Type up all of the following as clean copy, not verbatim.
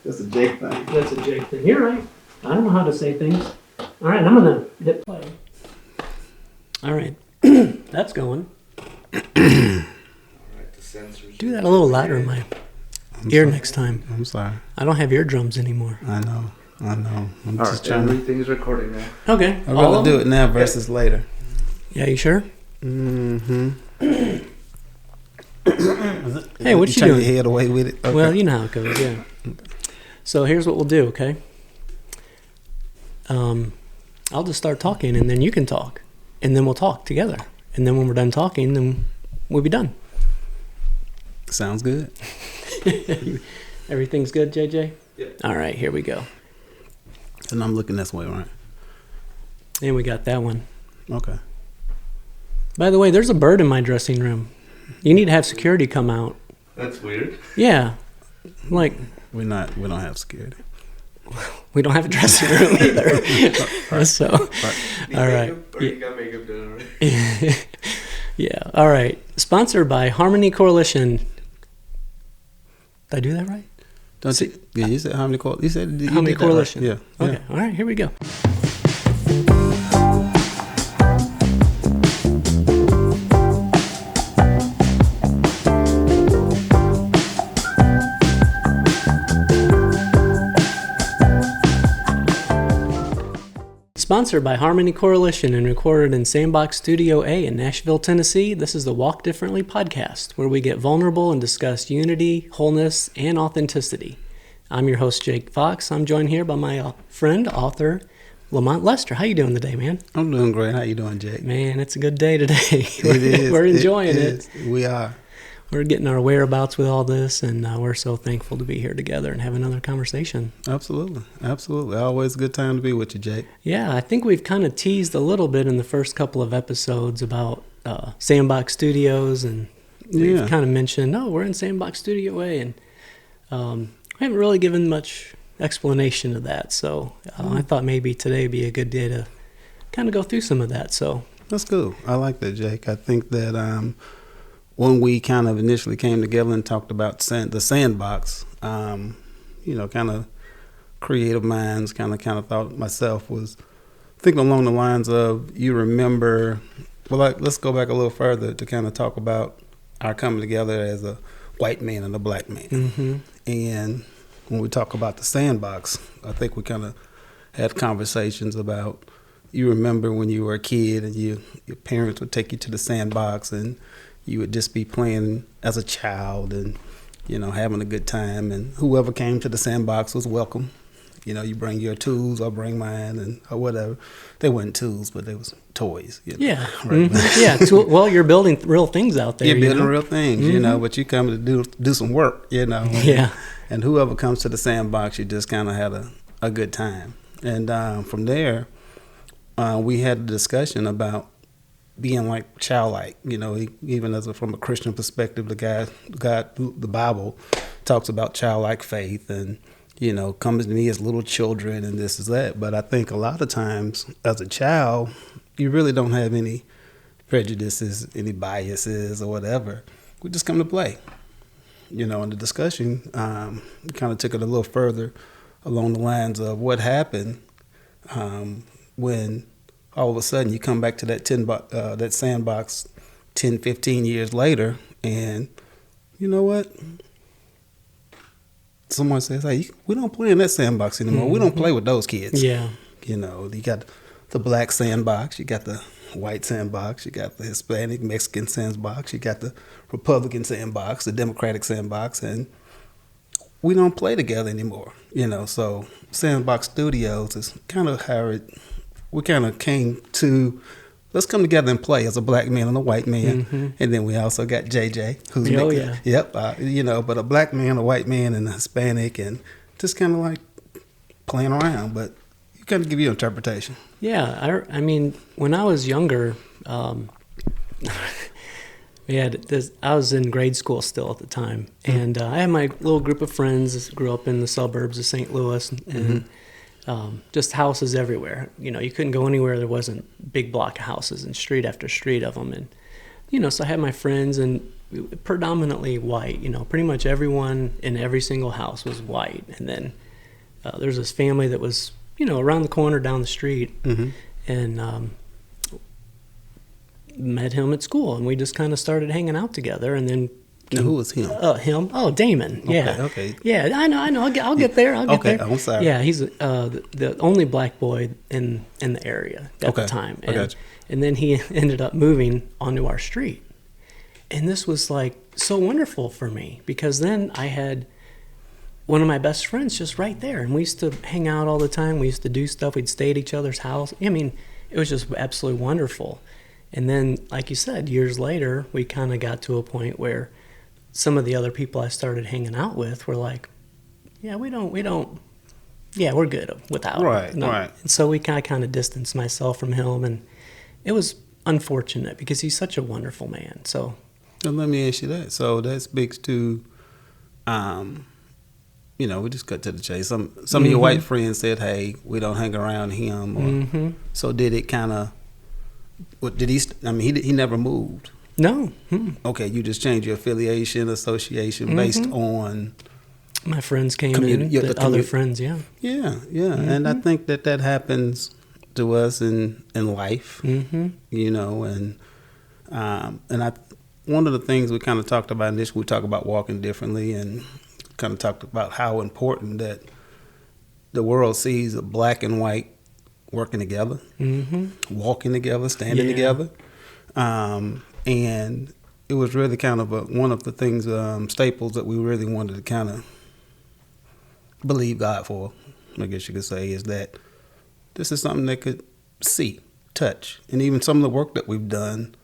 That's a Jake thing. That's a Jake thing. You're right. I don't know how to say things. All right, I'm going to hit play. All right. That's going. Do that a little louder in my ear next time. I'm sorry. I don't have eardrums anymore. I know. I'm All just right, trying to... everything's recording now. Okay. I'd rather do it now versus later. Yeah, you sure? Mm-hmm. Hey, what you trying doing? to head away with it? Okay. Well, you know how it goes, yeah. So here's what we'll do, okay? I'll just start talking, and then you can talk. And then we'll talk together. And then when we're done talking, then we'll be done. Sounds good. Everything's good, JJ? Yep. All right, here we go. And I'm looking this way, right? And we got that one. Okay. By the way, there's a bird in my dressing room. You need to have security come out. That's weird. Yeah. Like, We don't have security. we don't have a dressing room either. So, all right. Or you got makeup done already? Yeah. All right. Sponsored by Harmony Coalition. Did I do that right? Don't you? Yeah, you said Harmony Coalition. You said you Harmony did that right. Coalition. Yeah. Okay. All right. Here we go. Sponsored by Harmony Coalition and recorded in Sandbox Studio A in Nashville, Tennessee, this is the Walk Differently podcast, where we get vulnerable and discuss unity, wholeness, and authenticity. I'm your host, Jake Fox. I'm joined here by my friend, author, Lamont Lester. How you doing today, man? I'm doing great. How you doing, Jake? Man, it's a good day today. It is. We're enjoying it. We are. We're getting our whereabouts with all this, and we're so thankful to be here together and have another conversation. Absolutely. Always a good time to be with you, Jake. Yeah, I think we've kind of teased a little bit in the first couple of episodes about Sandbox Studios, and we've kind of mentioned, we're in Sandbox Studio A, and we haven't really given much explanation of that. So I thought maybe today would be a good day to kind of go through some of that. So that's cool. I like that, Jake. I think that when we kind of initially came together and talked about the sandbox, kind of creative minds kind of thought myself was thinking along the lines of, you remember, let's go back a little further to kind of talk about our coming together as a white man and a black man. Mm-hmm. And when we talk about the sandbox, I think we kind of had conversations about, you remember when you were a kid and your parents would take you to the sandbox and you would just be playing as a child and, having a good time. And whoever came to the sandbox was welcome. You bring your tools, I'll bring mine, or whatever. They weren't tools, but they was toys. Yeah. Right? Mm-hmm. Yeah. You're building real things out there. You're building real things, but you come to do some work, Yeah. And whoever comes to the sandbox, you just kind of had a good time. And from there, we had a discussion about being like childlike, even from a Christian perspective, the Bible talks about childlike faith and, comes to me as little children and this is that. But I think a lot of times as a child, you really don't have any prejudices, any biases or whatever. We just come to play. In the discussion, we kind of took it a little further along the lines of what happened when all of a sudden you come back to that sandbox 10, 15 years later, and you know what? Someone says, hey, we don't play in that sandbox anymore. Mm-hmm. We don't play with those kids. Yeah. You got the black sandbox, you got the white sandbox, you got the Hispanic, Mexican sandbox, you got the Republican sandbox, the Democratic sandbox, and we don't play together anymore. So Sandbox Studios is kind of how we kind of came to, let's come together and play as a black man and a white man. Mm-hmm. And then we also got JJ, who's but a black man, a white man, and a Hispanic, and just kind of like playing around. But you kind of give your interpretation. Yeah, I mean, when I was younger, I was in grade school still at the time, and I had my little group of friends. Grew up in the suburbs of St. Louis, and just houses everywhere. You couldn't go anywhere there wasn't big block of houses and street after street of them. And so I had my friends, and predominantly white. You know, pretty much everyone in every single house was white. And then there's this family that was, you know, around the corner down the street, and met him at school, and we just kind of started hanging out together. And then who was him? Him? Oh, Damon. Yeah. Okay. Yeah, I know. I'll get there. I'll get there. I'm sorry. Yeah, he's the only black boy in the area at the time. I got you. And then he ended up moving onto our street. And this was like so wonderful for me, because then I had one of my best friends just right there. And we used to hang out all the time. We used to do stuff. We'd stay at each other's house. I mean, it was just absolutely wonderful. And then, like you said, years later, we kind of got to a point where some of the other people I started hanging out with were like, yeah, we're good without him. Right. And so I kind of distanced myself from him, and it was unfortunate because he's such a wonderful man. So, now let me ask you that. So that speaks to, you know, we just cut to the chase. Some of your white friends said, "Hey, we don't hang around him." Or, so did it kind of? What did he? I mean, he never moved. No. Okay, you just changed your affiliation, association based on my friends came in, the other friends, yeah. Yeah. And I think that happens to us in life, you know, and one of the things we kind of talked about in this, we talk about walking differently, and kind of talked about how important that the world sees a black and white working together, walking together, standing together. And it was really kind of one of the things, staples that we really wanted to kind of believe God for, I guess you could say, is that this is something they could see, touch. And even some of the work that we've done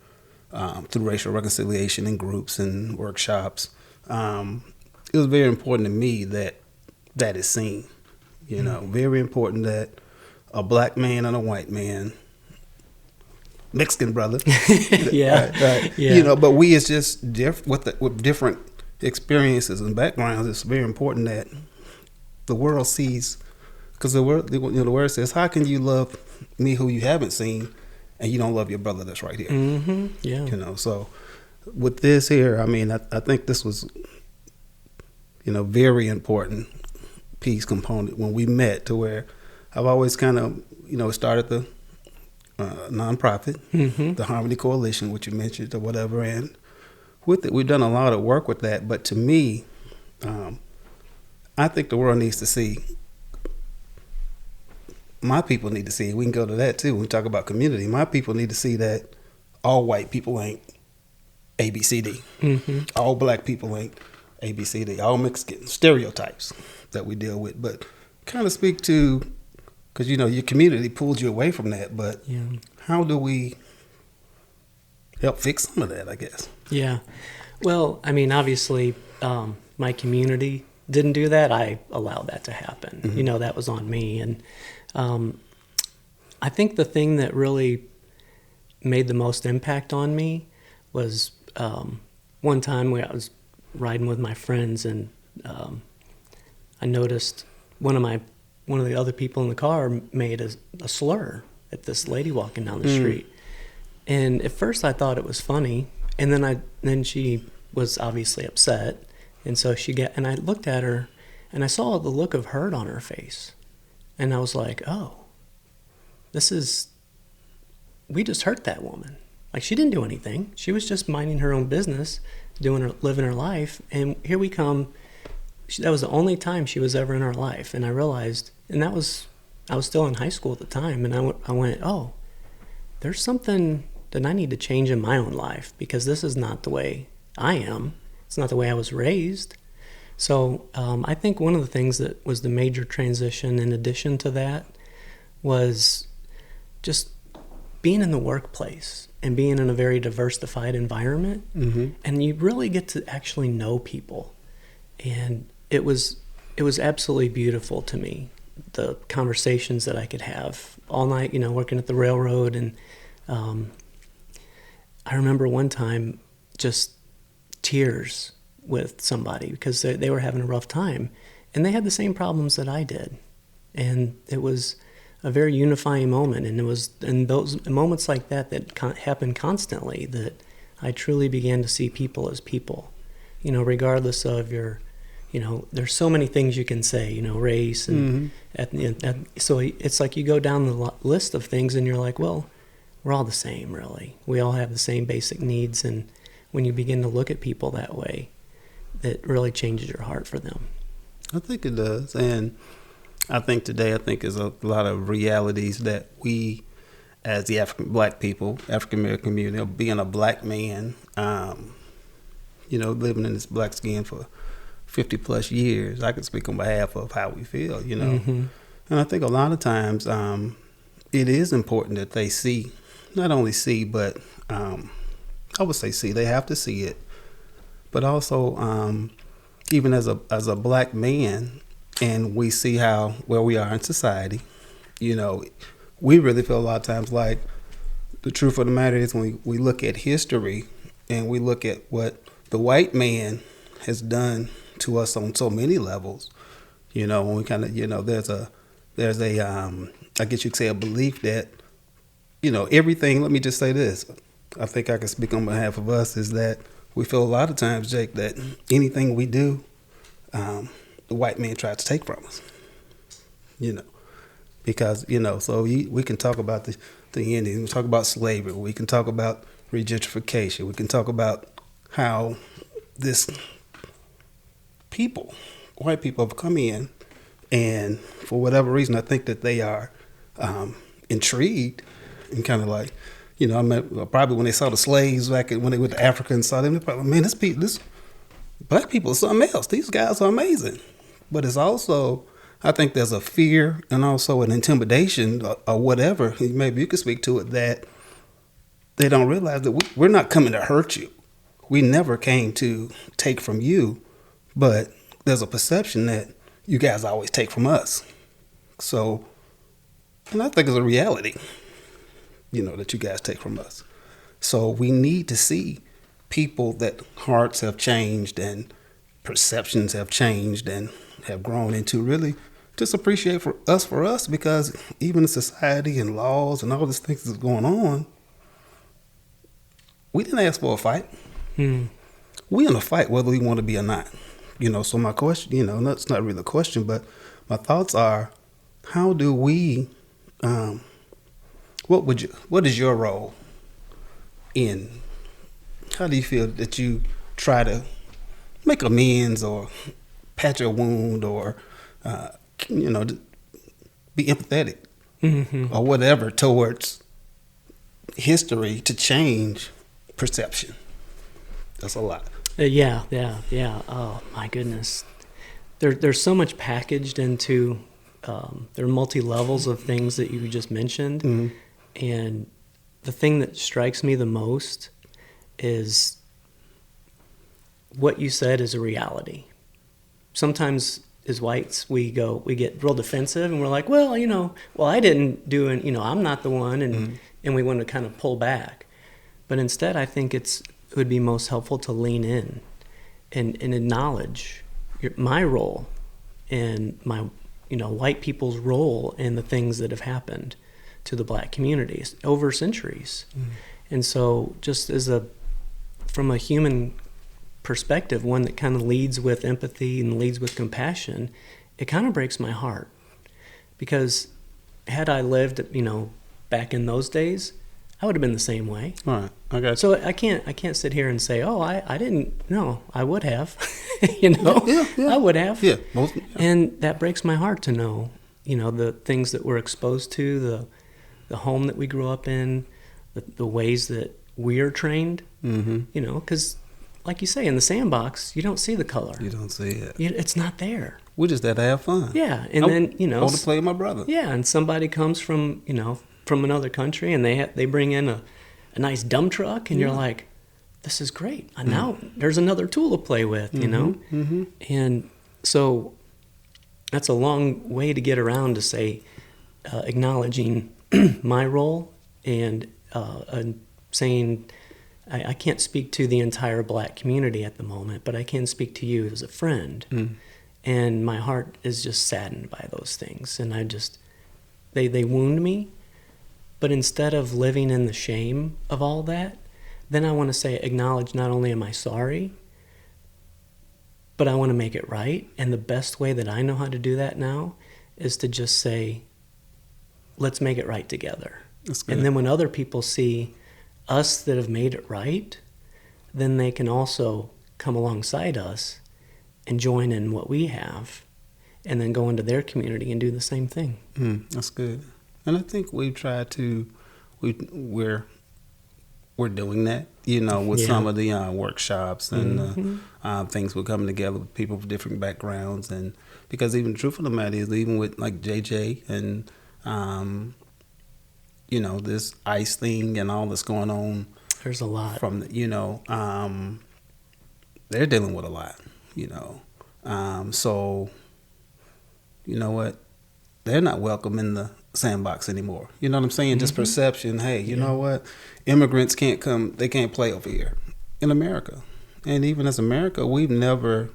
through racial reconciliation in groups and workshops, it was very important to me that is seen. You know, very important that a black man and a white man, Mexican brother, right. Yeah. You know, but we is just with different experiences and backgrounds. It's very important that the world sees, because the word says, "How can you love me who you haven't seen, and you don't love your brother that's right here?" Yeah. You know, so with this here, I mean, I think this was, you know, very important piece component when we met, to where I've always kind of, you know, started the nonprofit, the Harmony Coalition, which you mentioned or whatever, and with it, we've done a lot of work with that. But to me, I think the world needs to see, my people need to see, we can go to that too when we talk about community, my people need to see that all white people ain't ABCD, all black people ain't ABCD, all Mexican stereotypes that we deal with. But kind of speak to, because, you know, your community pulls you away from that, but how do we help fix some of that, I guess? Yeah. Well, I mean, obviously, my community didn't do that. I allowed that to happen. You know, that was on me. And I think the thing that really made the most impact on me was one time where I was riding with my friends, and I noticed one of the other people in the car made a slur at this lady walking down the street. And at first I thought it was funny, and then she was obviously upset. And so and I looked at her, and I saw the look of hurt on her face. And I was like, oh, we just hurt that woman. Like, she didn't do anything. She was just minding her own business, living her life. And here we come. That was the only time she was ever in our life. And I realized, and I was still in high school at the time, and I went, oh, there's something that I need to change in my own life, because this is not the way I am. It's not the way I was raised. So I think one of the things that was the major transition in addition to that was just being in the workplace and being in a very diversified environment. And you really get to actually know people. And it was absolutely beautiful to me, the conversations that I could have all night, you know, working at the railroad. And I remember one time just tears with somebody because they were having a rough time, and they had the same problems that I did. And it was a very unifying moment. And it was in those moments like that happen constantly that I truly began to see people as people, regardless of your, there's so many things you can say, race and so it's like you go down the list of things and you're like, well, we're all the same, really. We all have the same basic needs, and when you begin to look at people that way, that really changes your heart for them. I think it does, and I think today, is a lot of realities that we, as the African American community, being a black man, living in this black skin for 50 plus years, I can speak on behalf of how we feel, And I think a lot of times it is important that they not only see, but I would say see, they have to see it, but also even as a black man, and we see where we are in society, we really feel a lot of times like the truth of the matter is when we look at history and we look at what the white man has done to us on so many levels, when we kind of, there's a I guess you could say a belief that, everything, let me just say this, I think I can speak on behalf of us, is that we feel a lot of times, Jake, that anything we do, the white man tries to take from us, because, so we can talk about the Indians, we talk about slavery, we can talk about regentrification, we can talk about how this white people have come in, and for whatever reason, I think that they are intrigued and kind of like, I mean, probably when they saw the slaves back when they went to Africa and saw them, they probably, man, this black people are something else. These guys are amazing. But it's also, I think there's a fear and also an intimidation or whatever, maybe you could speak to it, that they don't realize that we're not coming to hurt you. We never came to take from you, but there's a perception that you guys always take from us. So, and I think it's a reality, that you guys take from us. So we need to see people that hearts have changed and perceptions have changed and have grown into really just appreciate for us, because even in society and laws and all these things that's going on, we didn't ask for a fight. We in a fight whether we want to be or not. So my question, that's not really a question, but my thoughts are, how do we, what is your role in, how do you feel that you try to make amends or patch a wound or, be empathetic or whatever towards history to change perception? That's a lot. Yeah. Oh my goodness, there's so much packaged into. There are multi levels of things that you just mentioned, and the thing that strikes me the most is what you said is a reality. Sometimes as whites, we get real defensive, and we're like, well, I didn't do it, I'm not the one, and we want to kind of pull back. But instead, I think it would be most helpful to lean in and acknowledge my role and my, white people's role in the things that have happened to the black communities over centuries. And so just from a human perspective, one that kind of leads with empathy and leads with compassion, it kind of breaks my heart, because had I lived, back in those days, I would have been the same way. All right, I got you. So I can't sit here and say, oh, I didn't. No, I would have. I would have. Yeah. And that breaks my heart to know, the things that we're exposed to, the home that we grew up in, the ways that we are trained. Because like you say, in the sandbox, you don't see the color. You don't see it. It's not there. We just had to have fun. Yeah, and then I want to play with my brother. Yeah, and somebody comes from from another country, and they bring in a nice dump truck, and you're like, this is great. And now there's another tool to play with, And so that's a long way to get around to say, acknowledging my role and saying, I can't speak to the entire black community at the moment, but I can speak to you as a friend. And my heart is just saddened by those things. And they wound me. But instead of living in the shame of all that, then I want to say, acknowledge, not only am I sorry, but I want to make it right. And the best way that I know how to do that now is to just say, let's make it right together. That's good. And then when other people see us that have made it right, then they can also come alongside us and join in what we have, and then go into their community and do the same thing. That's good. And I think we've tried to, we're doing that, with some of the workshops and things we're coming together with people with different backgrounds. And because even the truth of the matter is, even with like JJ and, this ICE thing and all that's going on. There's a lot. From, they're dealing with a lot, So, you know what? They're not welcome in the sandbox anymore. You know what I'm saying? Just perception. Hey, you know what? Immigrants can't come. They can't play over here in America. And even as America, we've never,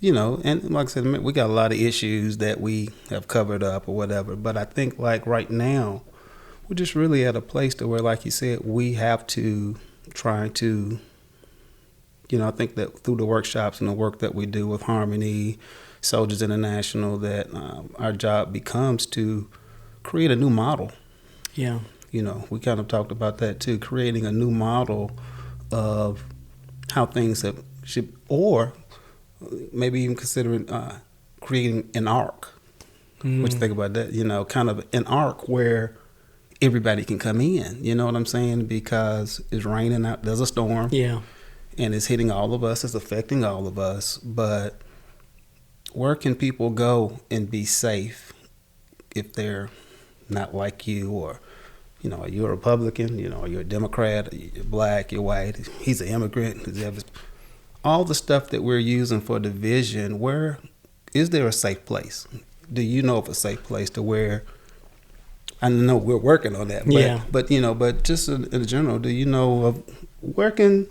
and like I said, we got a lot of issues that we have covered up or whatever. But I think like right now, we're just really at a place to where, like you said, we have to try to, I think that through the workshops and the work that we do with Harmony, Soldiers International, that our job becomes to create a new model. Yeah. We kind of talked about that too, creating a new model of how things should, or maybe even considering creating an arc. What you think about that? Kind of an arc where everybody can come in. You know what I'm saying? Because it's raining out, there's a storm. Yeah. And it's hitting all of us, it's affecting all of us. But where can people go and be safe if they're not like you, or, you're a Republican, or you're a Democrat, you're black, you're white, he's an immigrant, all the stuff that we're using for division, where is there a safe place? Do you know of a safe place to where, I know we're working on that, but just in general, do you know of where can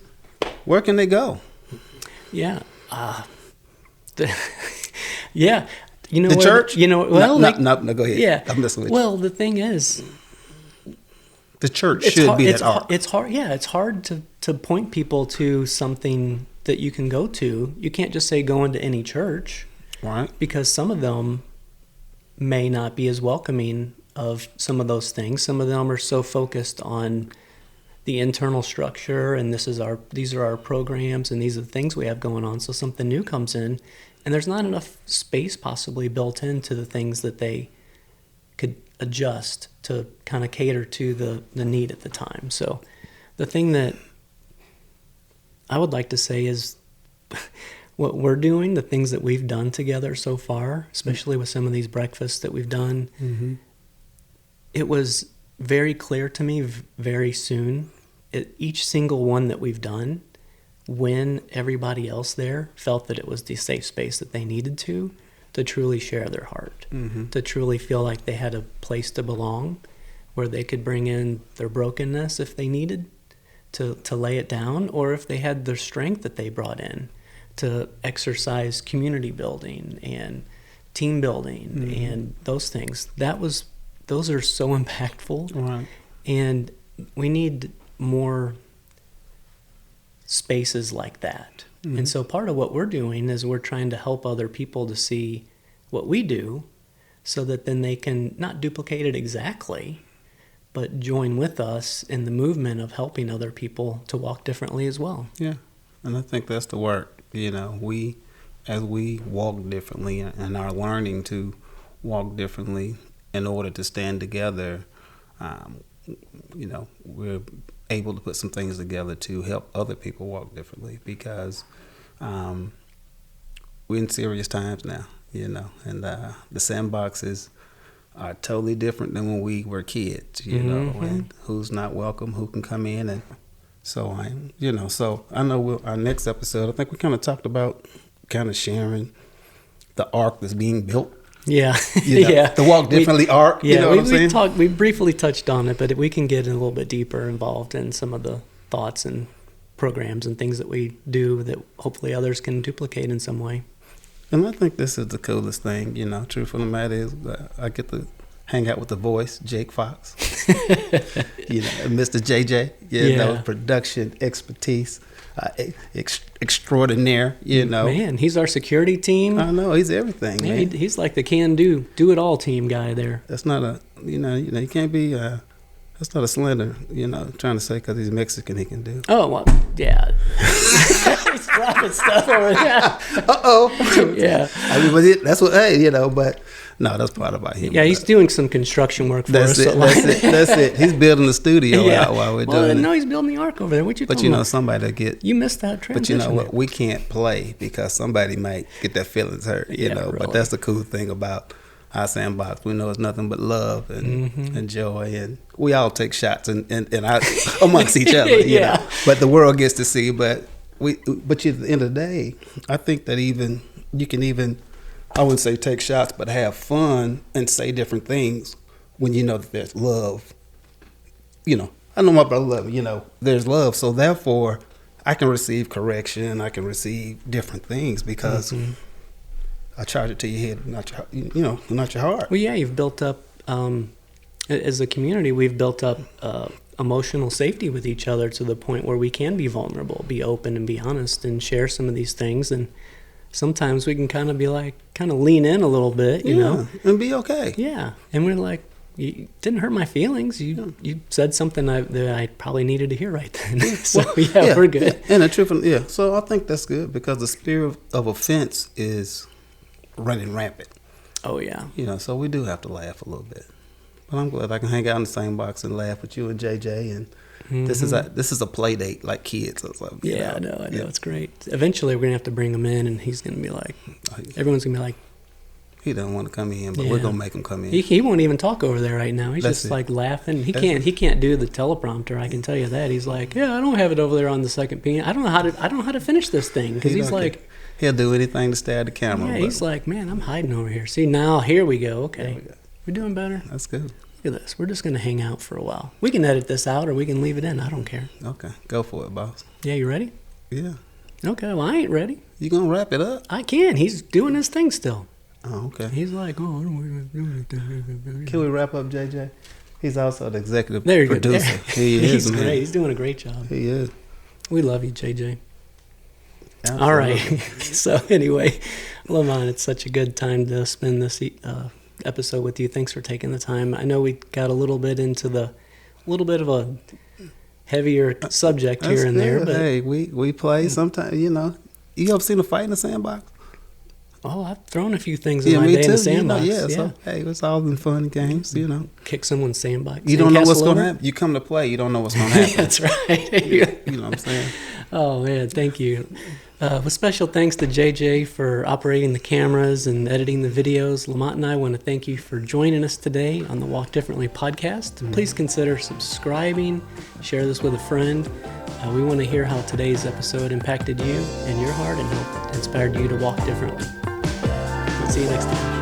they go? Yeah. Yeah. The church? Well, no, go ahead. Yeah. I'm messing with you. Well, the thing is, the church should be that arc. It's hard. Yeah, it's hard to point people to something that you can go to. You can't just say go into any church, right? Because some of them may not be as welcoming of some of those things. Some of them are so focused on the internal structure, and these are our programs, and these are the things we have going on. So something new comes in, and there's not enough space possibly built into the things that they could adjust to kind of cater to the need at the time. So the thing that I would like to say is what we're doing, the things that we've done together so far, especially with some of these breakfasts that we've done, it was very clear to me very soon, each single one that we've done, when everybody else there felt that it was the safe space that they needed to truly share their heart, to truly feel like they had a place to belong, where they could bring in their brokenness if they needed to lay it down, or if they had their strength that they brought in to exercise community building and team building and those things. Those are so impactful, right. And we need more spaces like that. And so part of what we're doing is we're trying to help other people to see what we do, so that then they can not duplicate it exactly, but join with us in the movement of helping other people to walk differently as well. Yeah, and I think that's the work. As we walk differently and are learning to walk differently in order to stand together, we're able to put some things together to help other people walk differently, because we're in serious times now, and the sandboxes are totally different than when we were kids, and who's not welcome, who can come in, and so so I know our next episode, I think we kind of talked about kind of sharing the arc that's being built. Yeah, the walk differently arc. Yeah, what I'm saying? We briefly touched on it, but we can get a little bit deeper involved in some of the thoughts and programs and things that we do that hopefully others can duplicate in some way. And I think this is the coolest thing, truth of the matter is, I get to hang out with the voice, Jake Fox. Mr. JJ, production expertise, extraordinaire, Man, he's our security team. I know, he's everything, man. He's like the do it all team guy there. That's not a, you can't be, that's not a slander, trying to say because he's Mexican he can do. Oh, well, yeah. He's dropping stuff over there. Uh-oh. Yeah. I mean, that's what, but no, that's part about him. Yeah, he's doing some construction work for us. That's it. He's building the studio out while we're doing it. No, he's building the ark over there. What you talking about? Somebody will get... You missed that transition. But you know what? We can't play because somebody might get their feelings hurt, Really. But that's the cool thing about our sandbox. We know it's nothing but love and joy, and we all take shots and amongst each other, Yeah. But the world gets to see. But at the end of the day, I think that you can I wouldn't say take shots, but have fun and say different things when you know that there's love. I know my brother loves me, there's love. So therefore, I can receive correction. I can receive different things because I charge it to your head, not your heart. Well, yeah, you've built up, as a community, we've built up emotional safety with each other to the point where we can be vulnerable, be open and be honest and share some of these things. And sometimes we can kind of lean in a little bit, you know, and be okay. Yeah. And we're like, you didn't hurt my feelings. You said something that I probably needed to hear right then. So we're good. And the truth, So I think that's good because the spirit of offense is running rampant. Oh yeah. So we do have to laugh a little bit. But I'm glad I can hang out in the same box and laugh with you and JJ, and this is a play date like kids or something. Yeah, I know. It's great. Eventually, we're gonna have to bring him in, and he's gonna be like, everyone's gonna be like, he doesn't want to come in, but we're gonna make him come in. He won't even talk over there right now. He's just like laughing. He can't do the teleprompter. I can tell you that. He's like, yeah, I don't have it over there on the second pin. I don't know how to finish this thing because he's like, he'll do anything to stay at the camera. Yeah, he's like, man, I'm hiding over here. See, now here we go. Okay, we're doing better. That's good. Look at this. We're just gonna hang out for a while. We can edit this out or we can leave it in. I don't care. Okay, go for it, boss. Yeah, you ready? Yeah. Okay, well, I ain't ready. You gonna wrap it up? I can. He's doing his thing still. Oh, okay. He's like, I don't want to do anything. Can we wrap up, JJ? He's also the executive producer. There. He is, He's man. great. He's doing a great job. He is. We love you, JJ. Absolutely. All right. So anyway, Lamont, it's such a good time to spend this episode with you. Thanks for taking the time. I know we got a little bit of a heavier subject here and there, but hey, we play sometimes. You ever seen a fight in the sandbox? Oh, I've thrown a few things in my day in the sandbox. So hey, it's all in fun and games. Kick someone's sandbox. You don't know what's going to happen. You come to play, you don't know what's going to happen. That's right. You know what I'm saying? Oh man, thank you. With special thanks to JJ for operating the cameras and editing the videos. Lamont and I want to thank you for joining us today on the Walk Differently podcast. Please consider subscribing, share this with a friend. We want to hear how today's episode impacted you and your heart and how it inspired you to walk differently. See you next time.